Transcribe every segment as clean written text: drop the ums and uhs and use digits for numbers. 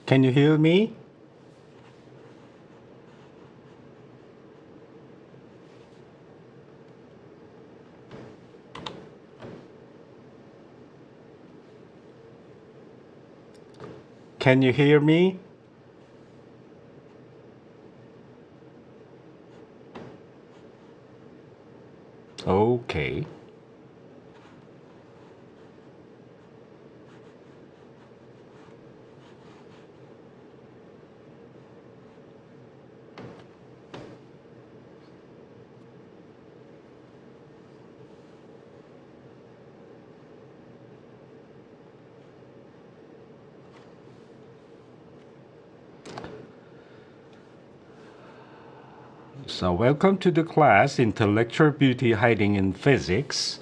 Can you hear me? Can you hear me? Okay. So welcome to the class Intellectual Beauty Hiding in Physics.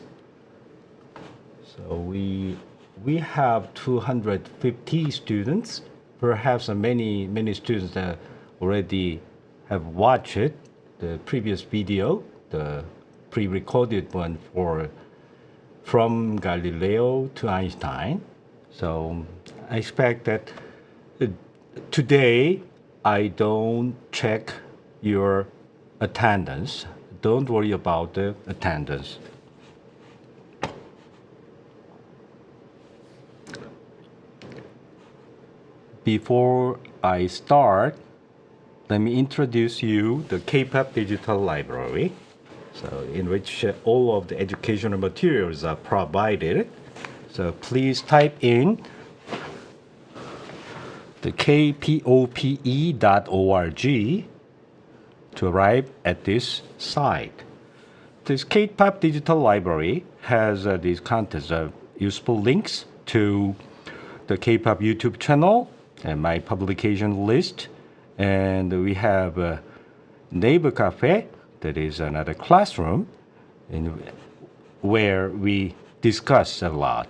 So we have 250 students. Perhaps many students that already have watched the previous video, the pre-recorded one from Galileo to Einstein. So I expect that today I don't check your attendance. Don't worry about the attendance. Before I start, let me introduce you the K-pop Digital Library, so in which all of the educational materials are provided. So please type in the kpope.org to arrive at this site. This K-pop Digital Library has these contents of useful links to the K-pop YouTube channel and my publication list. And we have a Neighbor Cafe, that is another classroom where we discuss a lot.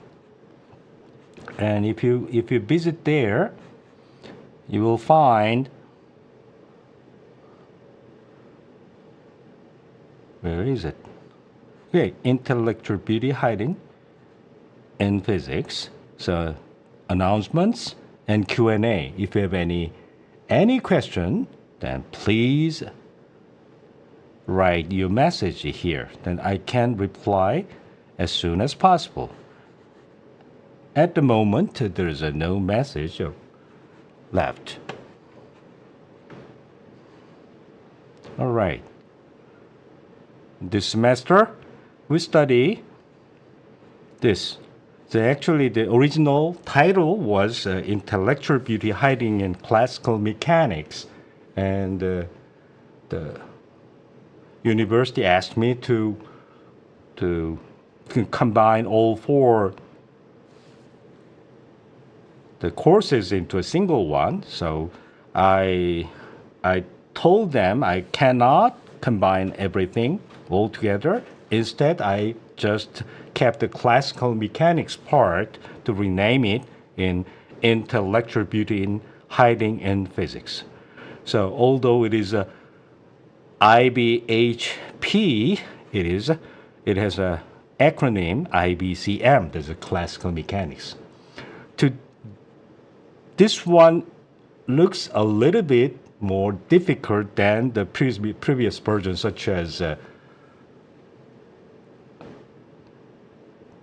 And if you visit there, you will find, where is it? Okay, Intellectual Beauty Hiding in Physics. So announcements and Q&A. If you have any question, then please write your message here. Then I can reply as soon as possible. At the moment, there is no message left. All right. This semester, we study this. So actually, the original title was Intellectual Beauty Hiding in Classical Mechanics. And the university asked me to combine all four the courses into a single one. So I told them I cannot combine everything all together. Instead, I just kept the classical mechanics part to rename it in Intellectual Beauty in Hiding in Physics. So although it is a IBHP, it has a acronym IBCM. There's a classical mechanics. This one looks a little bit more difficult than the previous version, such as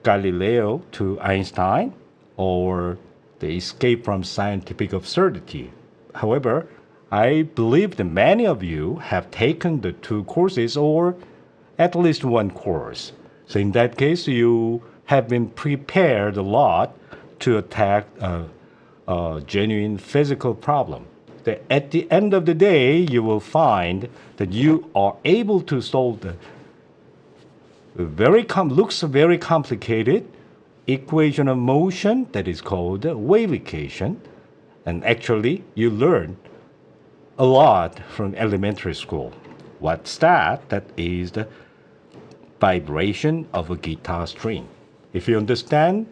Galileo to Einstein or the escape from scientific absurdity. However, I believe that many of you have taken the two courses or at least one course. So in that case, you have been prepared a lot to attack a genuine physical problem. At the end of the day, you will find that you are able to solve the looks very complicated equation of motion that is called wave equation. And actually, you learn a lot from elementary school. What's that? That is the vibration of a guitar string. If you understand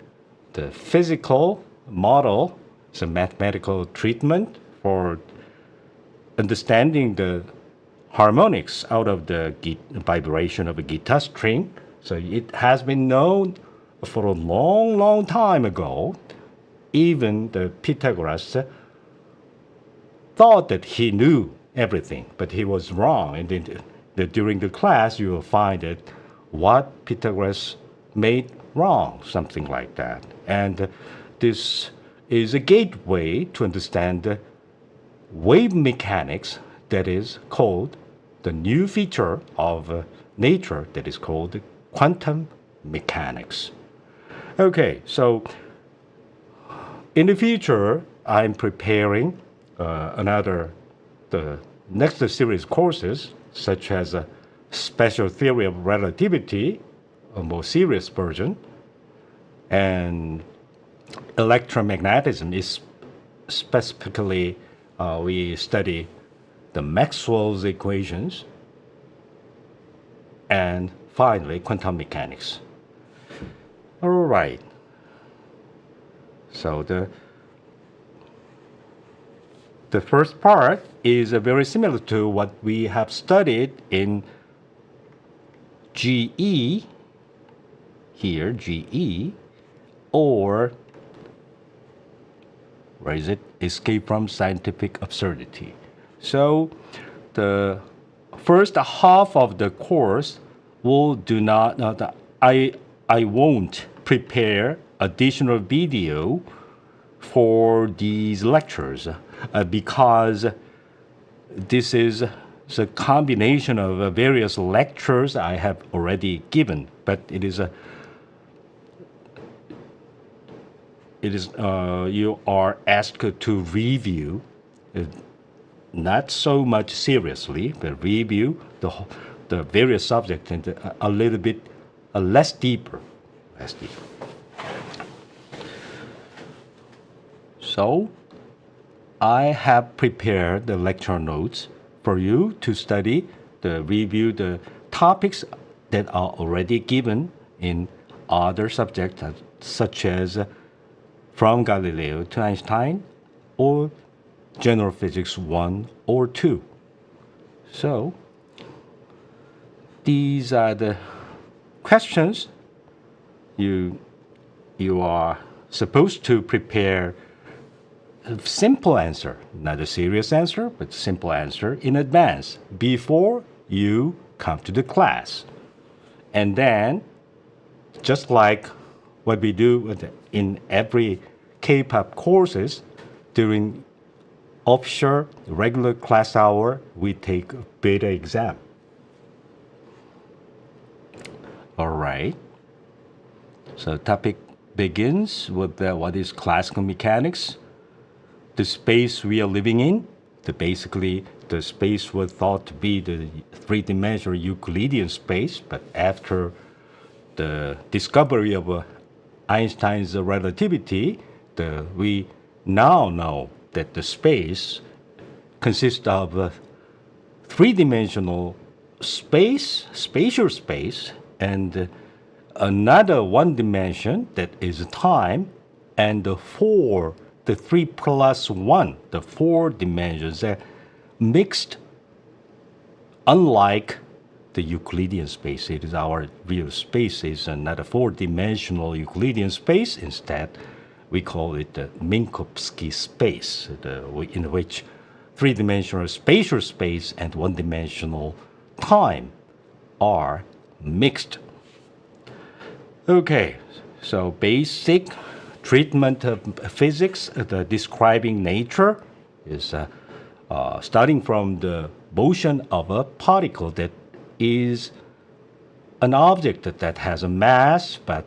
the physical model, it's a mathematical treatment for understanding the harmonics out of the vibration of a guitar string. So it has been known for a long time ago. Even the Pythagoras thought that he knew everything, but he was wrong. And then during the class, you will find that what Pythagoras made wrong, something like that. And this is a gateway to understand wave mechanics, that is called the new feature of nature that is called quantum mechanics. Okay, so in the future, I'm preparing the next series courses, such as a special theory of relativity, a more serious version, and electromagnetism is specifically we study the Maxwell's equations, and finally quantum mechanics. All right. So the first part is very similar to what we have studied in GE, here, GE, or where is it? Escape from scientific absurdity. So the first half of the course I won't prepare additional video for these lectures because this is a combination of various lectures I have already given, but you are asked to review, not so much seriously, but review the various subjects and a little bit less deeper. So I have prepared the lecture notes for you to study, review the topics that are already given in other subjects, such as from Galileo to Einstein, or General Physics 1 or 2. So these are the questions you are supposed to prepare a simple answer, not a serious answer, but simple answer in advance before you come to the class. And then, just like what we do in every K-pop courses, during offshore regular class hour, we take a beta exam. All right. So topic begins with what is classical mechanics, the space we are living in. Basically, the space was thought to be the three-dimensional Euclidean space, but after the discovery of Einstein's relativity, we now know that the space consists of a three-dimensional space, spatial space, and another one dimension that is time, and the 3 plus 1, the 4 dimensions are mixed, unlike the Euclidean space. It is our real space is not a 4-dimensional Euclidean space. Instead, we call it the Minkowski space, in which 3-dimensional spatial space and 1-dimensional time are mixed. Okay, so basic treatment of physics, describing nature, is starting from the motion of a particle that is an object that has a mass but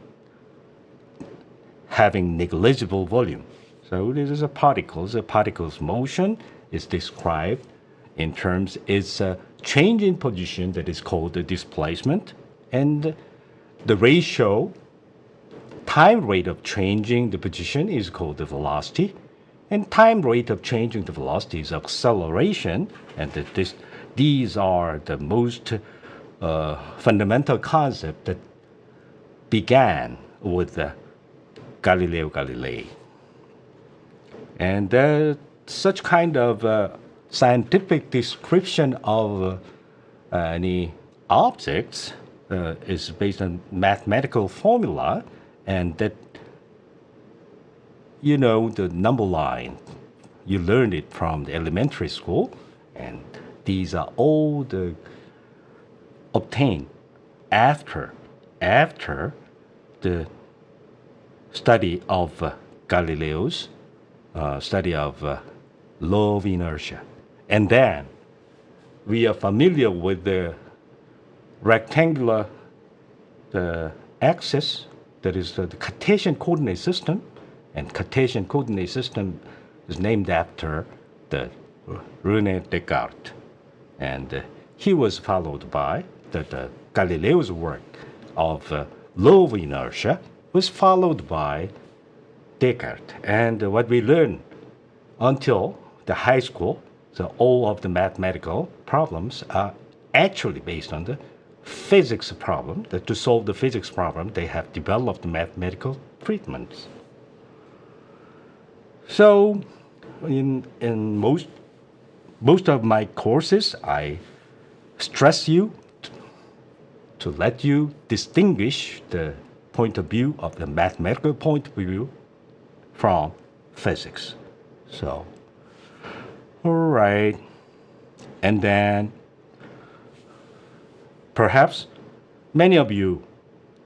having negligible volume. So this is a particle. The particle's motion is described in terms its change in position that is called the displacement, and the ratio time rate of changing the position is called the velocity, and time rate of changing the velocity is acceleration, and these are the most fundamental concept that began with Galileo Galilei. And such kind of scientific description of any objects is based on mathematical formula, and that the number line you learned it from the elementary school, and these are all the obtained after the study of Galileo's study of law of inertia. And then we are familiar with the rectangular axis, that is the Cartesian coordinate system. And Cartesian coordinate system is named after the René Descartes. And he was followed by the Galileo's work of law of inertia was followed by Descartes. And what we learned until the high school, so all of the mathematical problems are actually based on the physics problem. That to solve the physics problem, they have developed mathematical treatments. So in most of my courses, I stress you to let you distinguish the point of view of the mathematical point of view from physics. So, all right. And then perhaps many of you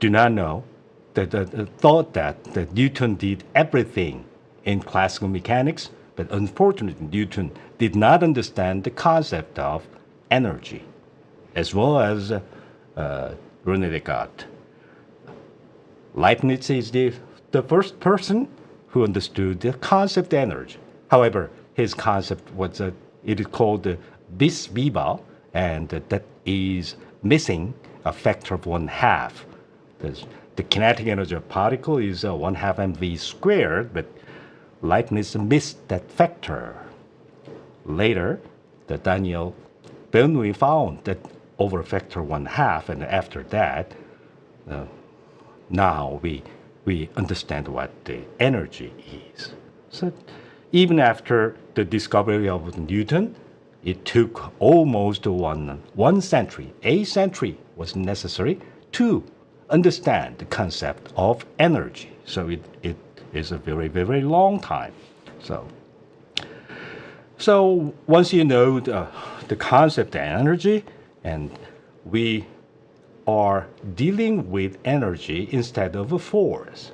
do not know that thought that Newton did everything in classical mechanics, but unfortunately Newton did not understand the concept of energy, as well as René Descartes. Leibniz is the first person who understood the concept of energy. However, his concept was it is called the bis-viva, and that is missing a factor of 1/2. The kinetic energy of particle is 1/2 mv squared, but Leibniz missed that factor. Later, the Daniel Bernoulli found that over a factor 1/2, and after that, now we understand what the energy is. So even after the discovery of Newton, it took almost one century. A century was necessary to understand the concept of energy. So it is a very, very long time. So once you know the concept of energy, and we are dealing with energy instead of a force.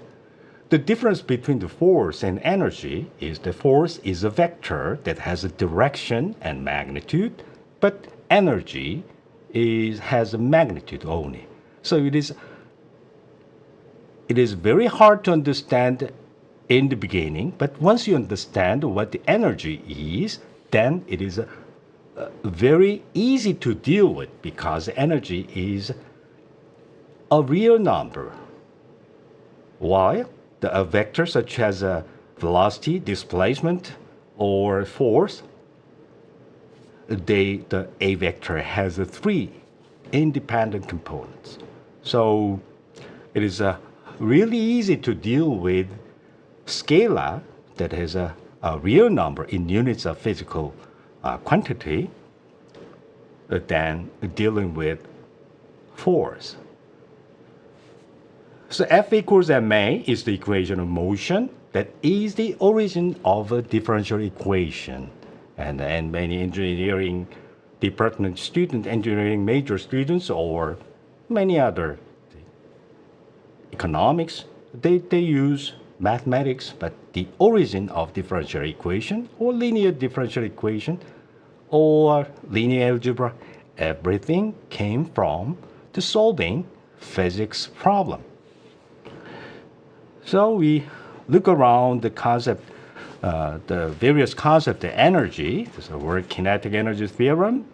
The difference between the force and energy is the force is a vector that has a direction and magnitude, but energy has a magnitude only. So it is very hard to understand in the beginning, but once you understand what the energy is, then it is very easy to deal with, because energy is a real number. Why? A vector such as velocity, displacement, or force, the A vector has 3 independent components. So it is really easy to deal with scalar that has a real number in units of physical quantity than dealing with force. So F equals ma is the equation of motion that is the origin of a differential equation. And many engineering department students, engineering major students, or many other economics, they use mathematics, but the origin of differential equation or linear differential equation or linear algebra, everything came from the solving physics problem. So we look around the concept, the various concepts of energy. There's a word kinetic energy theorem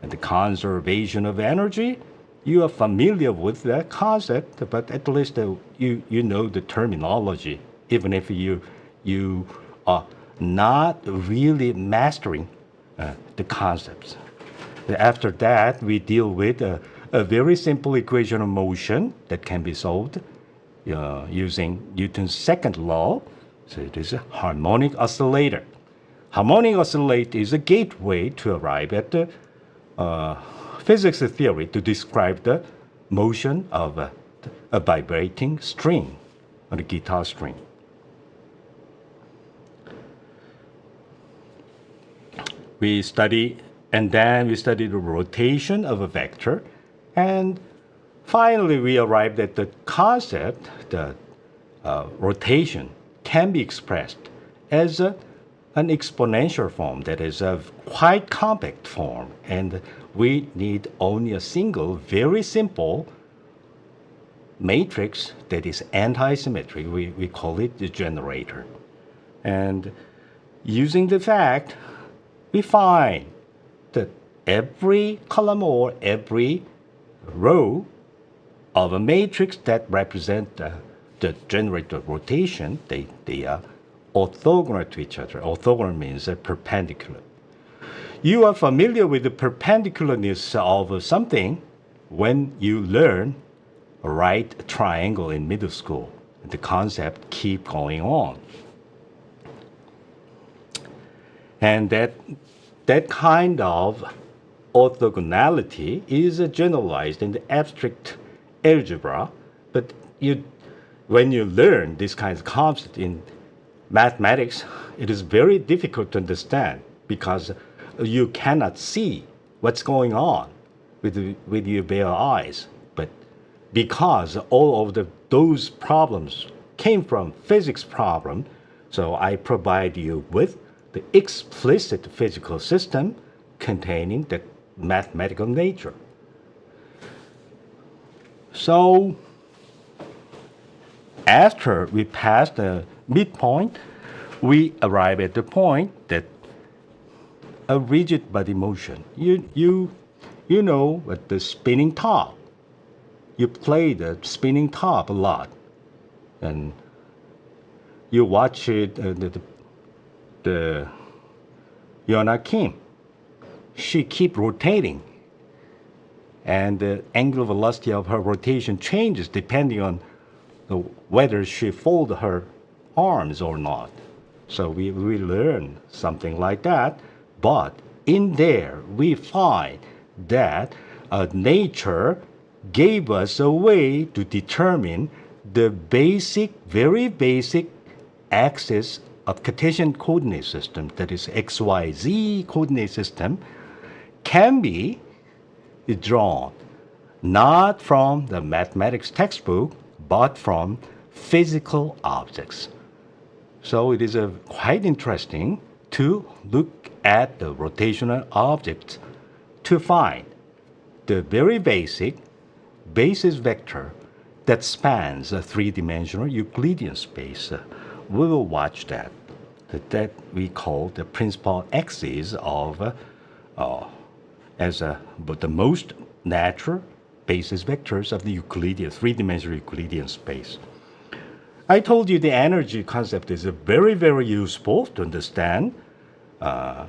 and the conservation of energy. You are familiar with that concept, but at least you know the terminology, even if you are not really mastering the concepts. After that, we deal with a very simple equation of motion that can be solved using Newton's second law. So it is a harmonic oscillator. Harmonic oscillator is a gateway to arrive at the physics theory to describe the motion of a vibrating string on a guitar string. and then we study the rotation of a vector, and finally we arrived at the concept that rotation can be expressed as an exponential form, that is a quite compact form, and we need only a single very simple matrix that is anti-symmetric. We call it the generator. And using the fact, we find that every column or every row of a matrix that represent the generator rotation, they are orthogonal to each other. Orthogonal means perpendicular. You are familiar with the perpendicularness of something when you learn a right triangle in middle school. The concept keep going on. And that kind of orthogonality is generalized in the abstract algebra, but when you learn this kind of concept in mathematics, it is very difficult to understand because you cannot see what's going on with your bare eyes. But because all of those problems came from physics problem, so I provide you with the explicit physical system containing the mathematical nature. So after we pass the midpoint, we arrive at the point that a rigid body motion. You know what the spinning top. You play the spinning top a lot, and you watch it. The Yona Kim, she keep rotating, and the angular velocity of her rotation changes depending on whether she fold her arms or not. So we learn something like that, but in there we find that nature gave us a way to determine the very basic axis of Cartesian coordinate system, that is XYZ coordinate system, can be drawn not from the mathematics textbook, but from physical objects. So it is quite interesting to look at the rotational objects to find the very basic basis vector that spans a three-dimensional Euclidean space. We will watch that we call the principal axis of but the most natural basis vectors of the Euclidean three-dimensional Euclidean space. I told you the energy concept is very, very useful to understand the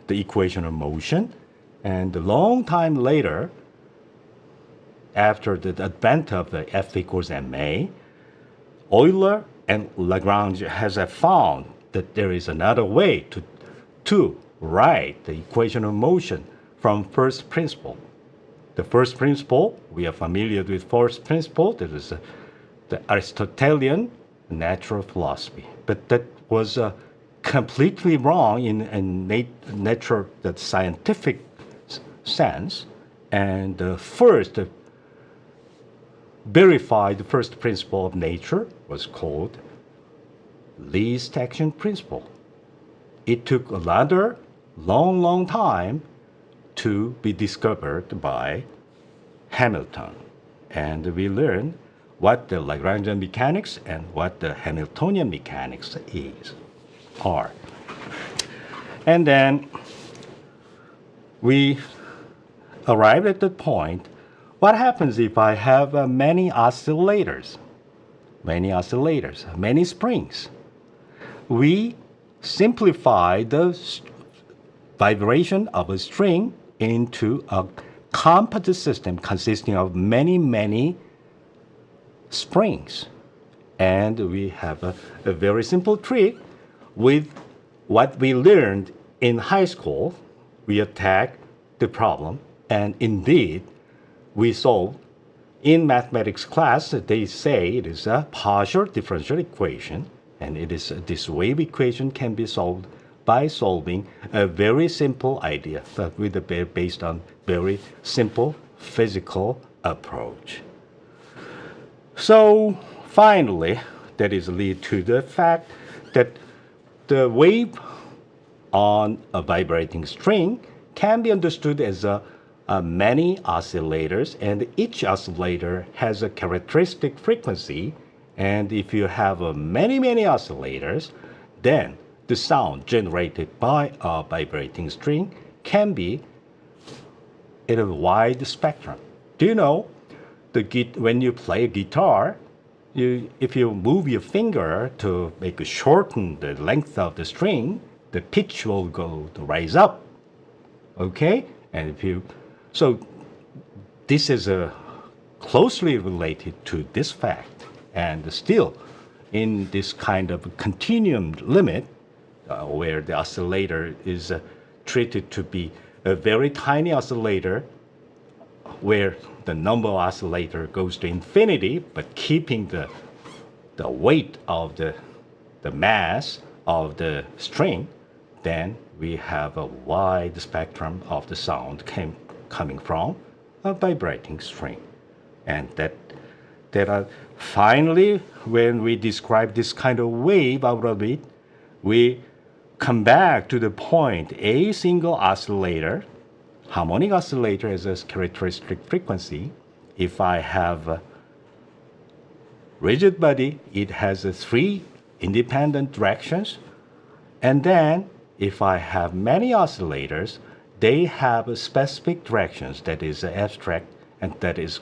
equation of motion. And a long time later, after the advent of the F equals ma, Euler and Lagrange has found that there is another way to write the equation of motion from first principle. The first principle, we are familiar with first principle, that is the Aristotelian natural philosophy. But that was completely wrong in nature, that scientific sense. And the first verified first principle of nature was called least action principle. It took another long time to be discovered by Hamilton. And we learned what the Lagrangian mechanics and what the Hamiltonian mechanics are. And then we arrived at the point, what happens if I have many oscillators, many springs? We simplify the vibration of a string into a compact system consisting of many springs. And we have a very simple trick. With what we learned in high school, we attack the problem, and indeed, we solve. In mathematics class, they say it is a partial differential equation, and it is this wave equation can be solved by solving a very simple idea based on very simple physical approach. So finally, that is lead to the fact that the wave on a vibrating string can be understood as many oscillators, and each oscillator has a characteristic frequency. And if you have many oscillators, then the sound generated by a vibrating string can be in a wide spectrum. Do you know when you play a guitar, if you move your finger to make shorten the length of the string, the pitch will go to rise up. Okay, and so this is closely related to this fact. And still, in this kind of continuum limit, where the oscillator is treated to be a very tiny oscillator, where the number of oscillator goes to infinity, but keeping the weight of the mass of the string, then we have a wide spectrum of the sound coming from a vibrating string. And that finally, when we describe this kind of wave out of it, we come back to the point a single oscillator, harmonic oscillator, has a characteristic frequency. If I have a rigid body, it has three independent directions. And then if I have many oscillators, they have specific directions that is abstract, and that is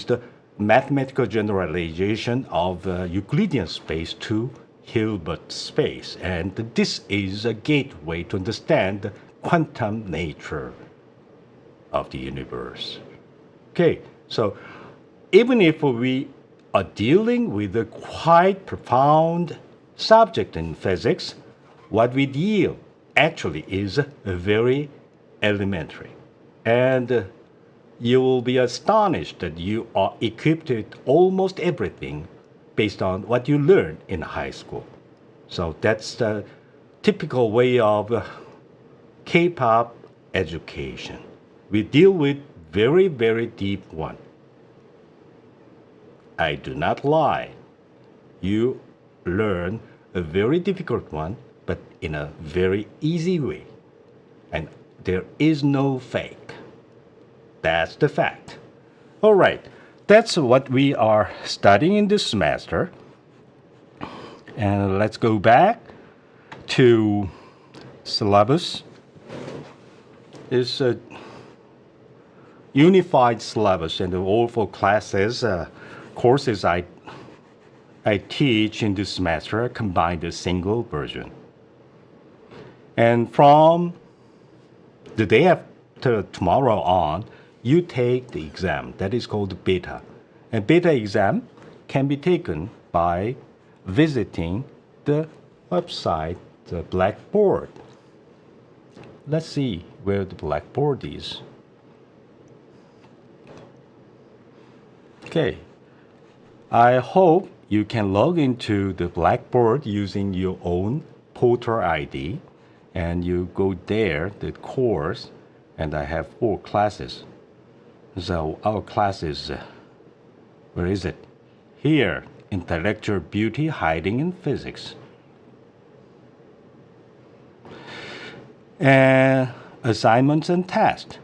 the mathematical generalization of Euclidean space to Hilbert space. And this is a gateway to understand the quantum nature of the universe. Okay, so even if we are dealing with a quite profound subject in physics, what we deal actually is very elementary. And you will be astonished that you are equipped with almost everything based on what you learned in high school. So that's the typical way of K-pop education. We deal with very deep one. I do not lie. You learn a very difficult one, but in a very easy way. And there is no fake. That's the fact. All right, that's what we are studying in this semester. And let's go back to syllabus. It's a unified syllabus, and all four courses I teach in this semester are combined a single version. And from the day after tomorrow on, you take the exam that is called beta. And beta exam can be taken by visiting the website, the Blackboard. Let's see where the Blackboard is. Okay, I hope you can log into the Blackboard using your own Porter ID, and you go there, the course, and I have 4 classes. So our class is, where is it? Here, Intellectual Beauty Hiding in Physics. And assignments and tests.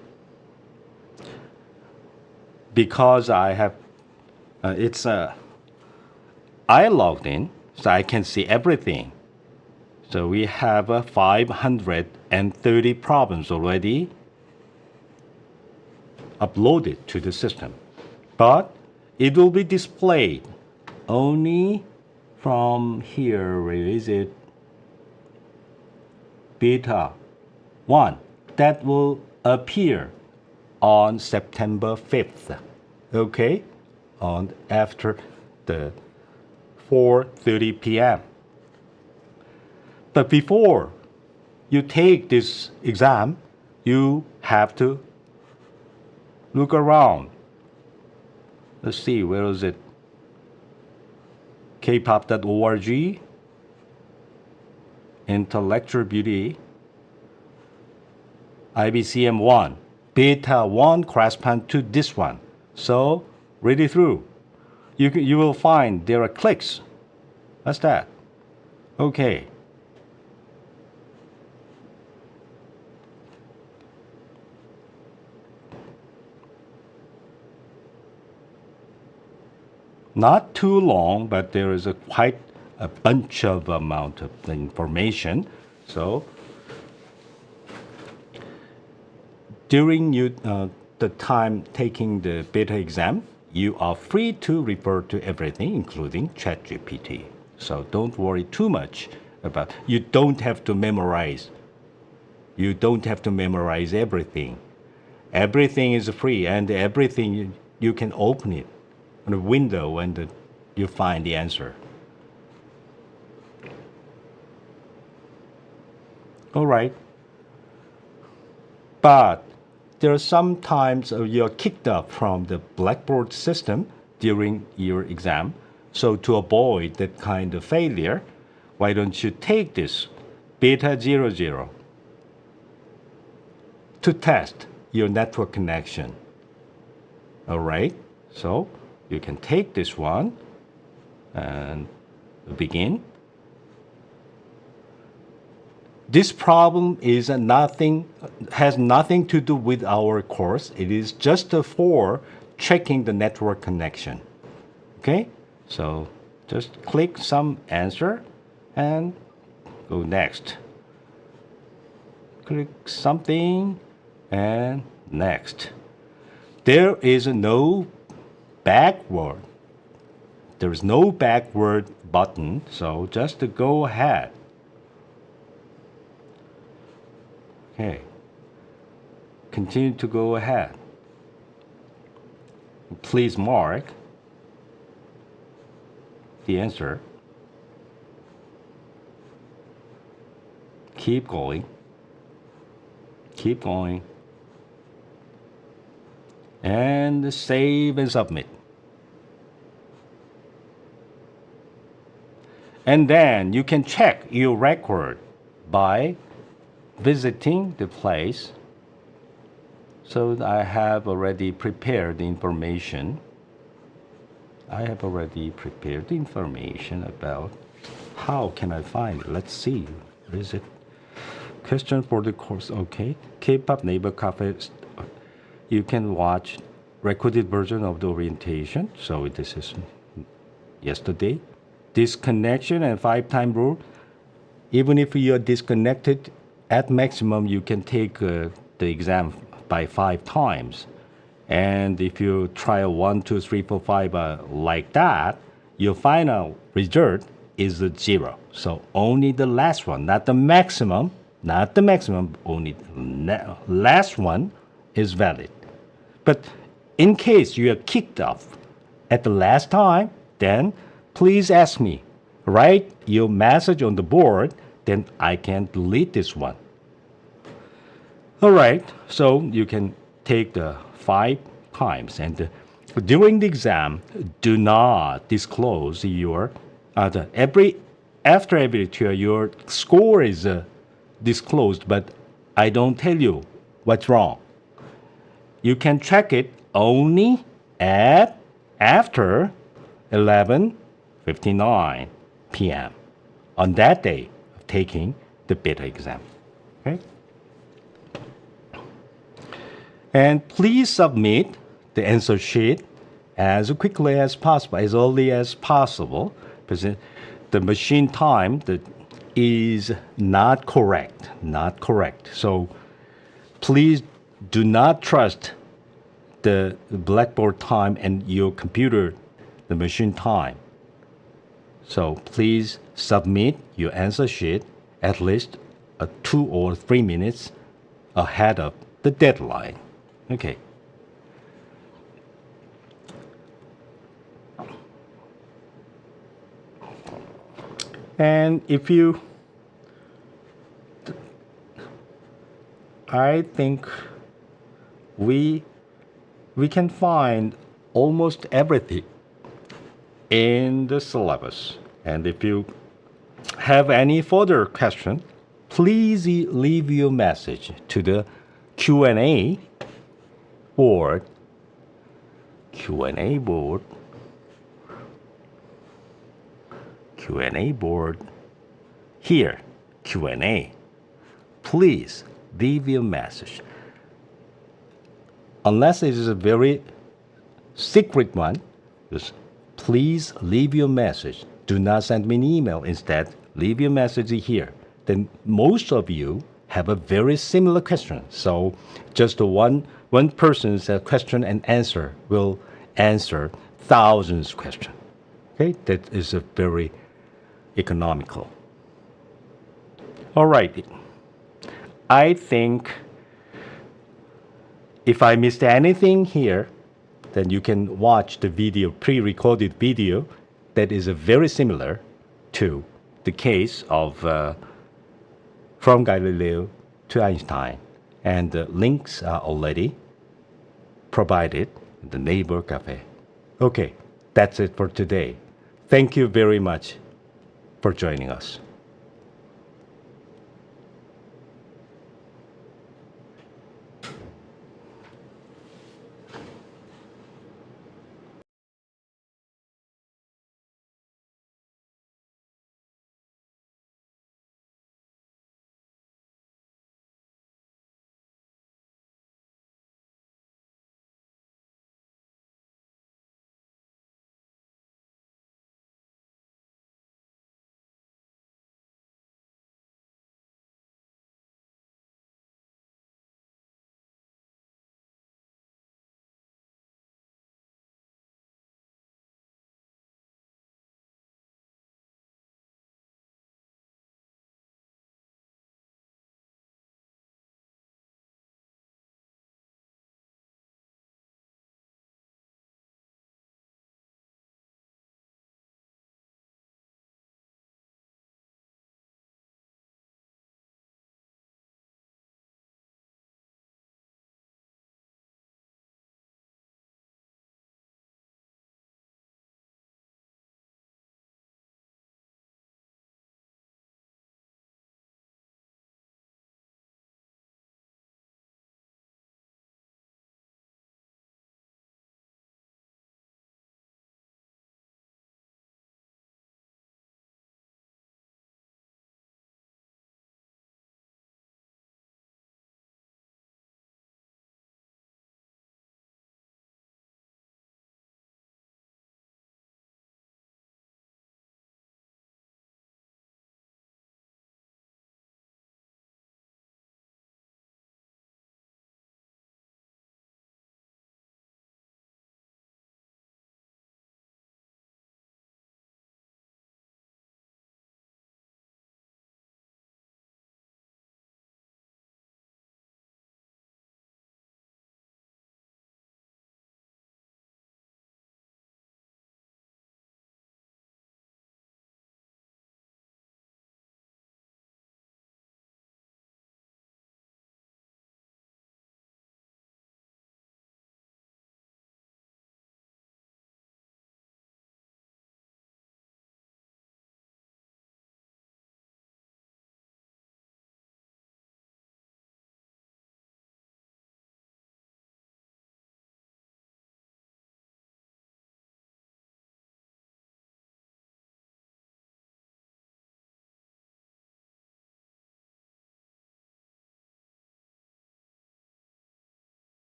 Because I have, I logged in, so I can see everything. So we have 530 problems already uploaded to the system. But it will be displayed only from here, where is it? Beta 1. That will appear on September 5th. Okay? After the 4:30 p.m. But before you take this exam, you have to look around. Let's see, where is it? kpop.org. Intellectual beauty, IBCM 1. Beta 1 corresponds to this one. So read it through. You will find there are clicks. That's that. Okay. Not too long, but there is quite a bunch of amount of information. So during the time taking the beta exam, you are free to refer to everything, including ChatGPT. So don't worry too much about. You don't have to memorize. You don't have to memorize everything. Everything is free, and everything you can open it on a window, and you find the answer. All right. But there are some times you're kicked off from the Blackboard system during your exam. So to avoid that kind of failure, why don't you take this beta 00 to test your network connection? All right. So you can take this one and begin. This problem has nothing to do with our course. It is just for checking the network connection. Okay? So just click some answer and go next. Click something and next. There is no backward. There is no backward button, so just to go ahead. Okay. Continue to go ahead. Please mark the answer. Keep going. Keep going. And save and submit. And then you can check your record by visiting the place. So I have already prepared the information. I have already prepared the information about how can I find it. Let's see. Where is it? Question for the course. Okay. K-pop Naver Cafe. You can watch recorded version of the orientation. So this is yesterday. Disconnection and 5-time rule. Even if you are disconnected, at maximum you can take the exam by 5 times. And if you try 1, 2, 3, 4, 5 like that, your final result is a 0. So only the last one, not the maximum, only the last one is valid. But in case you are kicked off at the last time, then please ask me. Write your message on the board, then I can delete this one. All right, so you can take the 5 times, and during the exam, do not disclose your after every tour your score is disclosed, but I don't tell you what's wrong. You can check it only after 11:59 p.m. on that day of taking the beta exam. Okay? And please submit the answer sheet as quickly as possible, as early as possible, because the machine time is not correct. So please do not trust the Blackboard time and your computer, the machine time. So please submit your answer sheet at least 2 or 3 minutes ahead of the deadline. Okay. And I think we can find almost everything in the syllabus. And if you have any further question, please leave your message to the Q&A board. Q&A board. Q&A board. Here, Q&A. Please leave your message. Unless it is a very secret one, just please leave your message. Do not send me an email. Instead, leave your message here. Then most of you have a very similar question. So just one person's question and answer will answer thousands of questions. Okay, that is a very economical. All right. I think if I missed anything here, then you can watch the video, pre-recorded video that is very similar to the case of from Galileo to Einstein. And the links are already provided in the Neighbor Cafe. Okay, that's it for today. Thank you very much for joining us.